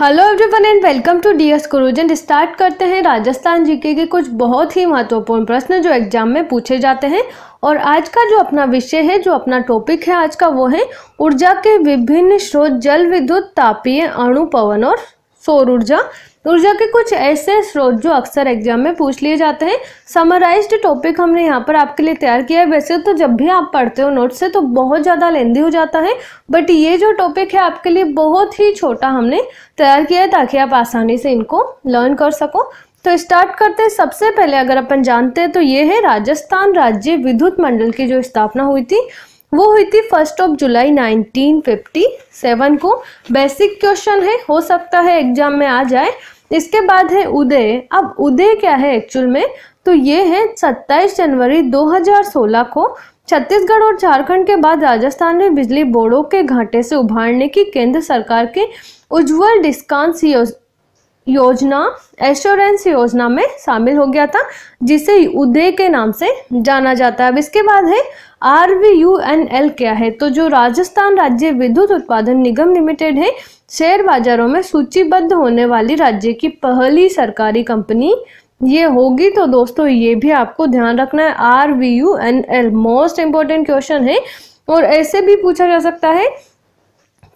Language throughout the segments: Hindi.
Hello everyone and welcome to DS Gurujan. Start करते हैं राजस्थान जीके के कुछ बहुत ही महत्वपूर्ण प्रश्न जो एग्जाम में पूछे जाते हैं। और आज का जो अपना विषय है, जो अपना टॉपिक है आज का, वो है ऊर्जा के विभिन्न स्रोत, जल विद्युत, तापीय, अणु, पवन और सौर ऊर्जा। ऊर्जा के कुछ ऐसे स्रोत जो अक्सर एग्जाम में पूछ लिए जाते हैं। समराइज्ड टॉपिक हमने यहाँ पर आपके लिए तैयार किया है। वैसे तो जब भी आप पढ़ते हो नोट से तो बहुत ज़्यादा लेंदी हो जाता है, बट ये जो टॉपिक है आपके लिए बहुत ही छोटा हमने तैयार किया है ताकि आप आसानी से इनको लर्न कर सको। तो स्टार्ट करते हैं। सबसे पहले अगर अपन जानते हैं तो ये है राजस्थान राज्य विद्युत मंडल की जो स्थापना हुई थी वो हुई थी 1 जुलाई 1957 को। बेसिक क्वेश्चन है, हो सकता है एग्जाम में आ जाए। इसके बाद है उदय। अब उदय क्या है एक्चुअल में, तो ये है 27 जनवरी 2016 को छत्तीसगढ़ और झारखंड के बाद राजस्थान में बिजली बोर्डों के घाटे से उभारने की केंद्र सरकार के उज्ज्वल डिस्काउंट योजना, एश्योरेंस योजना में शामिल हो गया था, जिसे उदय के नाम से जाना जाता है। अब इसके बाद है RVUNL क्या है, तो जो राजस्थान राज्य विद्युत उत्पादन निगम लिमिटेड है, शेयर बाजारों में सूचीबद्ध होने वाली राज्य की पहली सरकारी कंपनी ये होगी। तो दोस्तों ये भी आपको ध्यान रखना है, RVUNL मोस्ट इंपॉर्टेंट क्वेश्चन है। और ऐसे भी पूछा जा सकता है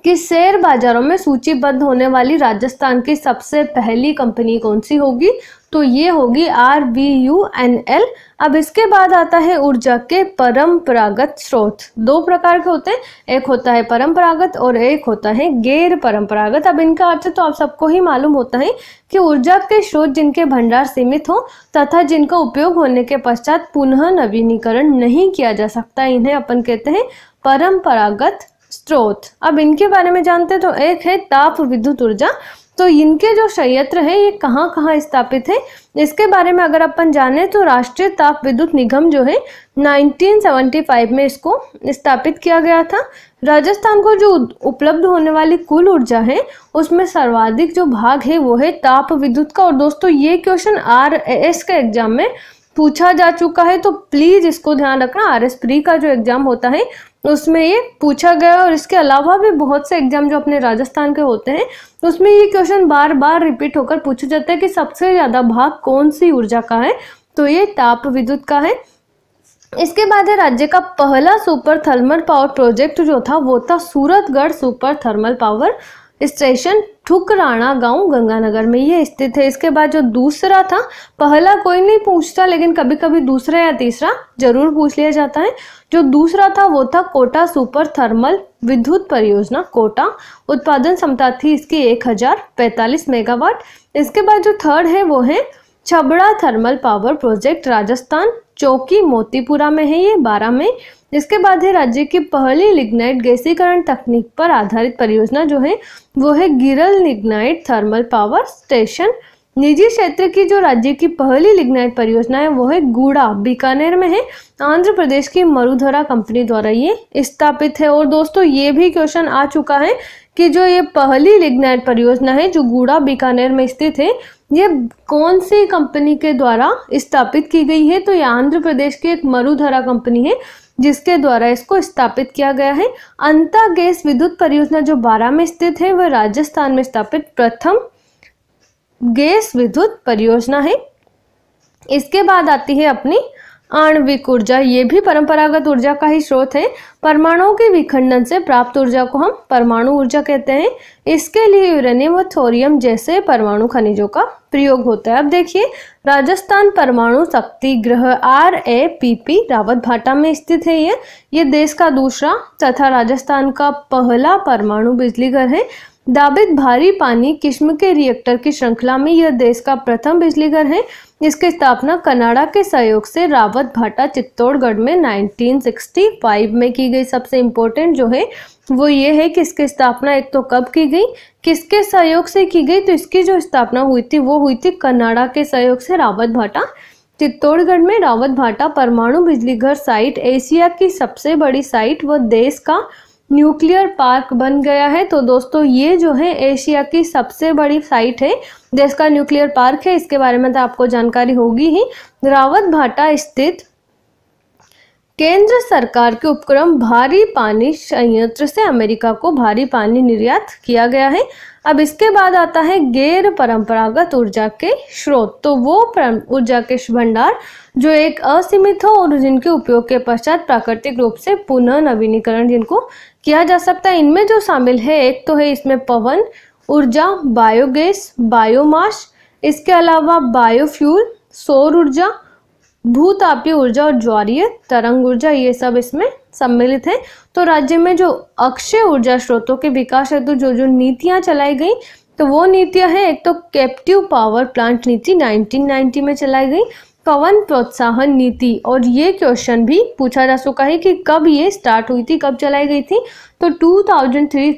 कि शेयर बाजारों में सूचीबद्ध होने वाली राजस्थान की सबसे पहली कंपनी कौन सी होगी, तो ये होगी RVUNL। अब इसके बाद आता है ऊर्जा के परंपरागत स्रोत। दो प्रकार के होते हैं, एक होता है परंपरागत और एक होता है गैर परंपरागत। अब इनका अर्थ तो आप सबको ही मालूम होता है कि ऊर्जा के स्रोत जिनके भंडार सीमित हो तथा जिनका उपयोग होने के पश्चात पुनः नवीनीकरण नहीं किया जा सकता, इन्हें अपन कहते हैं परंपरागत स्रोत। अब इनके बारे में जानते हैं तो एक है ताप विद्युत ऊर्जा। तो इनके जो संयंत्र है ये कहाँ कहाँ स्थापित है, इसके बारे में अगर अपन जाने तो राष्ट्रीय ताप विद्युत निगम जो है 1975 में इसको स्थापित किया गया था। राजस्थान को जो उपलब्ध होने वाली कुल ऊर्जा है उसमें सर्वाधिक जो भाग है वो है ताप विद्युत का। और दोस्तों ये क्वेश्चन RAS के एग्जाम में पूछा जा चुका है, तो प्लीज इसको ध्यान रखना। RS प्री का जो एग्जाम होता है उसमें ये पूछा गया। और इसके अलावा भी बहुत से एग्जाम जो अपने राजस्थान के होते हैं उसमें ये क्वेश्चन बार बार रिपीट होकर पूछा जाता है कि सबसे ज्यादा भाग कौन सी ऊर्जा का है, तो ये ताप विद्युत का है। इसके बाद है राज्य का पहला सुपर थर्मल पावर प्रोजेक्ट जो था वो था Suratgarh super thermal power station, Thukrana गांव, गंगानगर में ये स्थित है। इसके बाद जो दूसरा था, पहला कोई नहीं पूछता लेकिन कभी कभी दूसरा या तीसरा जरूर पूछ लिया जाता है। जो दूसरा था वो था कोटा सुपर थर्मल विद्युत परियोजना, कोटा। उत्पादन क्षमता थी इसकी 1045 मेगावाट। इसके बाद जो थर्ड है वो है Chhabra thermal power project, Rajasthan, चौकी मोतीपुरा में है ये, 12 में। इसके बाद है राज्य की पहली लिग्नाइट गैसीकरण तकनीक पर आधारित परियोजना जो है वो है गिरल लिग्नाइट थर्मल पावर स्टेशन। निजी क्षेत्र की जो राज्य की पहली लिग्नाइट परियोजना है वो है गूड़ा, बीकानेर में है, आंध्र प्रदेश की मरुधरा कंपनी द्वारा ये स्थापित है। और दोस्तों ये भी क्वेश्चन आ चुका है कि जो ये पहली लिग्नाइट परियोजना है जो गूड़ा बीकानेर में स्थित है ये कौन सी कंपनी के द्वारा स्थापित की गई है, तो ये आंध्र प्रदेश की एक मरुधरा कंपनी है जिसके द्वारा इसको स्थापित किया गया है। अंता गैस विद्युत परियोजना जो 12 में स्थित है वह राजस्थान में स्थापित प्रथम गैस विद्युत परियोजना है। इसके बाद आती है अपनी आणविक ऊर्जा। ये भी परंपरागत ऊर्जा का ही स्रोत है। परमाणुओं के विखंडन से प्राप्त ऊर्जा को हम परमाणु ऊर्जा कहते हैं। इसके लिए यूरेनियम व थोरियम जैसे परमाणु खनिजों का प्रयोग होता है। अब देखिए राजस्थान परमाणु शक्ति गृह RAPP रावतभाटा में स्थित है। ये देश का दूसरा तथा राजस्थान का पहला परमाणु बिजली घर है। दाबित भारी पानी किस्म के रिएक्टर की श्रृंखला में यह देश का प्रथम बिजली घर है। इसकी स्थापना कनाडा के सहयोग से रावतभाटा चित्तौड़गढ़ में 1965 में की गई। सबसे इम्पोर्टेंट जो है वो ये है कि इसकी स्थापना एक तो कब की गई, किसके सहयोग से की गई, तो इसकी जो स्थापना हुई थी वो हुई थी कनाडा के सहयोग से रावतभाटा चित्तौड़गढ़ में। रावतभाटा परमाणु बिजली घर साइट एशिया की सबसे बड़ी साइट व देश का न्यूक्लियर पार्क बन गया है। तो दोस्तों ये जो है एशिया की सबसे बड़ी साइट है, देश का न्यूक्लियर पार्क है, इसके बारे में तो आपको जानकारी होगी ही। रावतभाटा स्थित केंद्र सरकार के उपक्रम भारी पानी संयंत्र से अमेरिका को भारी पानी निर्यात किया गया है। अब इसके बाद आता है गैर परंपरागत ऊर्जा के स्रोत। तो वो ऊर्जा के भंडार जो एक असीमित हो और जिनके उपयोग के पश्चात प्राकृतिक रूप से पुनः नवीनीकरण जिनको किया जा सकता है। इनमें जो शामिल है, एक तो है इसमें पवन ऊर्जा, बायोगैस, बायोमास, इसके अलावा बायोफ्यूल, सौर ऊर्जा, भूतापीय ऊर्जा और ज्वारीय तरंग ऊर्जा, ये सब इसमें सम्मिलित है। तो राज्य में जो अक्षय ऊर्जा स्रोतों के विकास हेतु जो जो नीतियां चलाई गई, तो वो नीतियां हैं, एक तो कैप्टिव पावर प्लांट नीति 1990 में चलाई गई, पवन प्रोत्साहन नीति, और ये क्वेश्चन भी पूछा जा चुका है कि कब ये स्टार्ट हुई थी, कब चलाई गई थी। तो 2003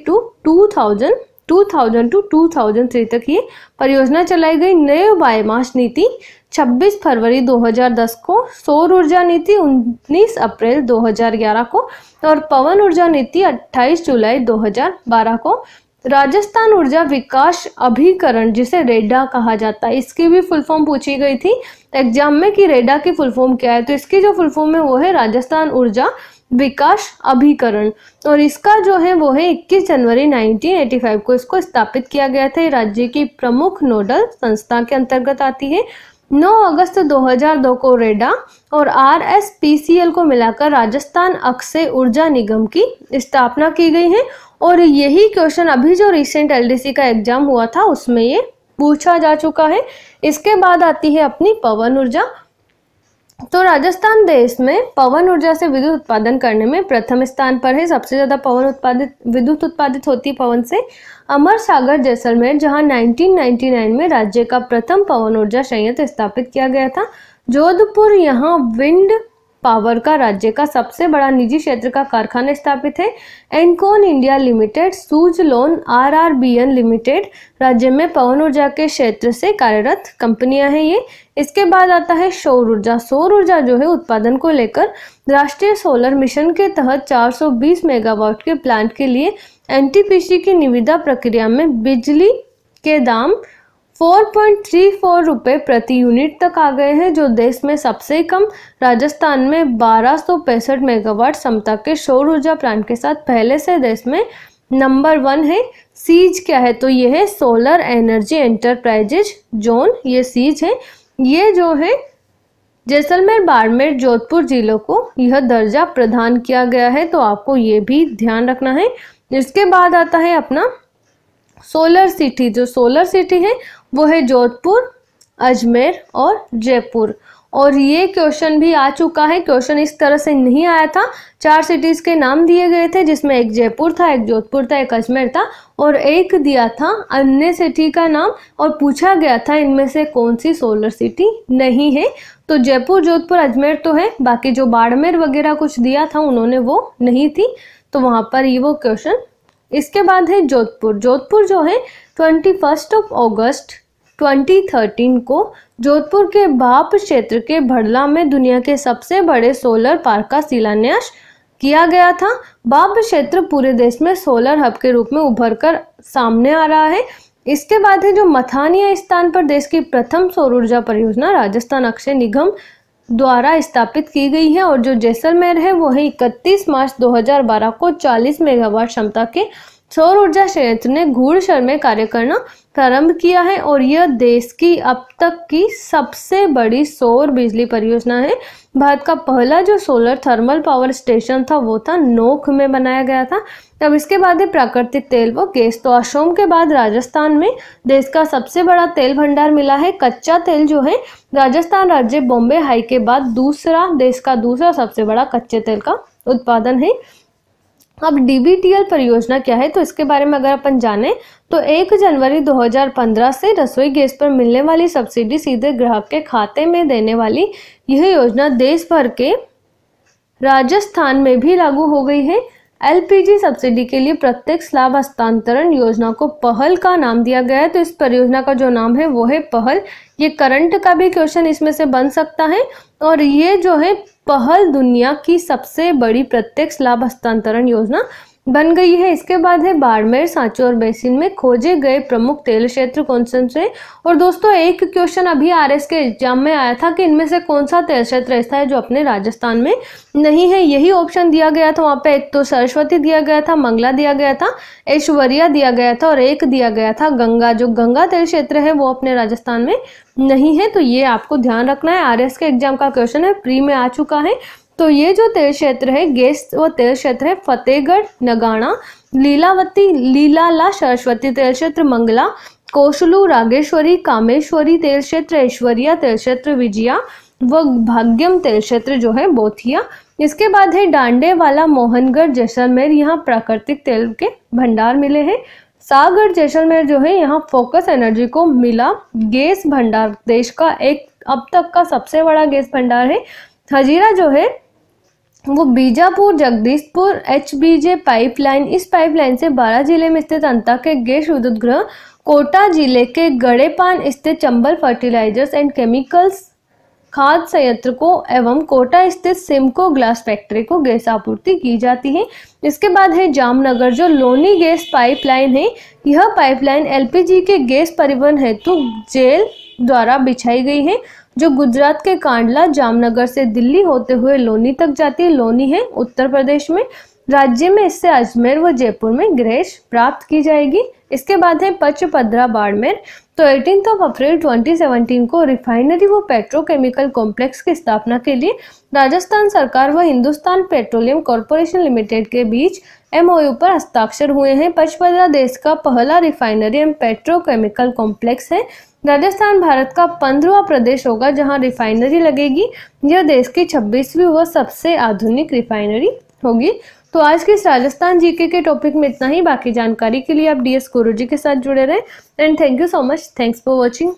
टू 2003 तक ये परियोजना चलाई गई। नए बायोमास नीति 26 फरवरी 2010 को, सौर ऊर्जा नीति 19 अप्रैल 2011 को और पवन ऊर्जा नीति 28 जुलाई 2012 को। राजस्थान ऊर्जा विकास अभिकरण जिसे रेडा कहा जाता है, इसकी भी फुल फॉर्म पूछी गई थी एग्जाम में कि रेडा की फुल फॉर्म क्या है। तो इसकी जो फुल फॉर्म है वो है राजस्थान ऊर्जा विकास अभिकरण, और इसका जो है वो है 21 जनवरी 1985 को इसको स्थापित किया गया था। राज्य की प्रमुख नोडल संस्था के अंतर्गत आती है। 9 अगस्त 2002 को रेडा और RSPCL को मिलाकर राजस्थान अक्षय ऊर्जा निगम की स्थापना की गई है। और यही क्वेश्चन अभी जो रिसेंट LDC का एग्जाम हुआ था उसमें ये पूछा जा चुका है। इसके बाद आती है अपनी पवन ऊर्जा। तो राजस्थान देश में पवन ऊर्जा से विद्युत उत्पादन करने में प्रथम स्थान पर है। सबसे ज्यादा विद्युत उत्पादित होती है पवन से। अमर सागर जैसलमेर, जहां 1999 में राज्य का प्रथम पवन ऊर्जा संयंत्र स्थापित किया गया था। जोधपुर, यहाँ विंड पावर का राज्य का सबसे बड़ा निजी क्षेत्र का कारखाना स्थापित है। Enercon India limited, Suzlon, RRBN limited राज्य में पवन ऊर्जा के क्षेत्र से कार्यरत कंपनियां हैं ये। इसके बाद आता है सौर ऊर्जा। सौर ऊर्जा जो है उत्पादन को लेकर राष्ट्रीय सोलर मिशन के तहत 420 मेगावाट के प्लांट के लिए NTPC की निविदा प्रक्रिया में बिजली के दाम 4.34 रुपये प्रति यूनिट तक आ गए हैं, जो देश में सबसे कम। राजस्थान में 1265 मेगावाट क्षमता के सौर ऊर्जा प्लांट के साथ पहले से देश में नंबर 1 है। सीज क्या है, तो ये है सोलर एनर्जी एंटरप्राइजेज जोन, ये सीज है। ये जो है जैसलमेर, बाड़मेर, जोधपुर जिलों को यह दर्जा प्रदान किया गया है, तो आपको ये भी ध्यान रखना है। इसके बाद आता है अपना सोलर सिटी। जो सोलर सिटी है वो है जोधपुर, अजमेर और जयपुर। और ये क्वेश्चन भी आ चुका है। क्वेश्चन इस तरह से नहीं आया था। 4 सिटीज के नाम दिए गए थे, जिसमें एक जयपुर था, एक जोधपुर था, एक अजमेर था और एक दिया था अन्य सिटी का नाम, और पूछा गया था इनमें से कौन सी सोलर सिटी नहीं है। तो जयपुर, जोधपुर, अजमेर तो है, बाकी जो बाड़मेर वगैरह कुछ दिया था उन्होंने वो नहीं थी, तो वहां पर ये वो क्वेश्चन। इसके बाद है जोधपुर। जोधपुर जो है 21 अगस्त 2013 को जोधपुर के भाप क्षेत्र के भड़ला में दुनिया के सबसे बड़े सोलर पार्क का शिलान्यास किया गया था। भाप क्षेत्र पूरे देश में सोलर हब के रूप में उभर कर सामने आ रहा है। इसके बाद है जो मथानिया स्थान पर देश की प्रथम सौर ऊर्जा परियोजना राजस्थान अक्षय निगम द्वारा स्थापित की गई है, और जो जैसलमेर है वो है 31 मार्च 2012 को 40 मेगावाट क्षमता के सौर ऊर्जा संयंत्र ने घुड़सर में कार्य करना प्रारंभ किया है, और यह देश की अब तक की सबसे बड़ी सौर बिजली परियोजना है। भारत का पहला जो सोलर थर्मल पावर स्टेशन था वो था नोख में बनाया गया था। अब इसके बाद है प्राकृतिक तेल व गैस। तो असम के बाद राजस्थान में देश का सबसे बड़ा तेल भंडार मिला है। कच्चा तेल जो है राजस्थान राज्य बॉम्बे हाई के बाद देश का दूसरा सबसे बड़ा कच्चे तेल का उत्पादन है। अब DBTL परियोजना क्या है, तो इसके बारे में अगर अपन जाने तो 1 जनवरी 2015 से रसोई गैस पर मिलने वाली सब्सिडी सीधे ग्राहक के खाते में देने वाली यह योजना देश भर के राजस्थान में भी लागू हो गई है। LPG सब्सिडी के लिए प्रत्यक्ष लाभ हस्तांतरण योजना को पहल का नाम दिया गया है, तो इस परियोजना का जो नाम है वो है पहल। ये करंट का भी क्वेश्चन इसमें से बन सकता है, और ये जो है पहल दुनिया की सबसे बड़ी प्रत्यक्ष लाभ हस्तांतरण योजना बन गई है। इसके बाद है बाड़मेर, सांची और बेसिन में खोजे गए प्रमुख तेल क्षेत्र कौन से हैं। और दोस्तों एक क्वेश्चन अभी आरएस के एग्जाम में आया था कि इनमें से कौन सा तेल क्षेत्र ऐसा है जो अपने राजस्थान में नहीं है। यही ऑप्शन दिया गया था वहाँ पे, एक तो सरस्वती दिया गया था, मंगला दिया गया था, ऐश्वर्या दिया गया था और एक दिया गया था गंगा। जो गंगा तेल क्षेत्र है वो अपने राजस्थान में नहीं है। तो ये आपको ध्यान रखना है, आरएस के एग्जाम का क्वेश्चन है, प्री में आ चुका है। तो ये जो तेल क्षेत्र है गैस वो तेल क्षेत्र है फतेहगढ़, नगाना, लीलावती, लीलाला सरस्वती तेल क्षेत्र मंगला, कौशलू, रागेश्वरी, कामेश्वरी तेल क्षेत्र ऐश्वर्या तेल क्षेत्र विजया व भाग्यम तेल क्षेत्र जो है बोथिया। इसके बाद है डांडेवाला, मोहनगढ़, जैसलमेर, यहाँ प्राकृतिक तेल के भंडार मिले हैं। सागर, जैसलमेर जो है यहाँ फोकस एनर्जी को मिला गैस भंडार, देश का एक अब तक का सबसे बड़ा गैस भंडार है। हजीरा जो है वो बीजापुर, जगदीशपुर, HBJ पाइपलाइन, इस पाइपलाइन से 12 जिले में स्थित अंताके गैस विद्युत गृह, कोटा जिले के गड़ेपान स्थित चंबल फर्टिलाइजर्स एंड केमिकल्स खाद संयंत्र को एवं कोटा स्थित सिमको ग्लास फैक्ट्री को गैस आपूर्ति की जाती है। इसके बाद है जामनगर, जो लोनी गैस पाइपलाइन है, यह पाइपलाइन LPG के गैस परिवहन हेतु जेल द्वारा बिछाई गई है, जो गुजरात के कांडला, जामनगर से दिल्ली होते हुए लोनी तक जाती है। लोनी है उत्तर प्रदेश में, राज्य में इससे अजमेर व जयपुर में गैस प्राप्त की जाएगी। इसके बाद है पचपदरा, बाड़मेर। तो 18 अप्रैल 2017 को रिफाइनरी व पेट्रोकेमिकल कॉम्प्लेक्स की स्थापना के लिए राजस्थान सरकार व हिंदुस्तान पेट्रोलियम कॉर्पोरेशन लिमिटेड के बीच MOU पर हस्ताक्षर हुए हैं। पचपदरा देश का पहला रिफाइनरी एवं पेट्रोकेमिकल कॉम्प्लेक्स है। राजस्थान भारत का 15वां प्रदेश होगा जहां रिफाइनरी लगेगी। यह देश की 26वीं व सबसे आधुनिक रिफाइनरी होगी। तो आज के इस राजस्थान जीके के टॉपिक में इतना ही। बाकी जानकारी के लिए आप DS गुरुजी के साथ जुड़े रहें। And thank you so much. Thanks for watching.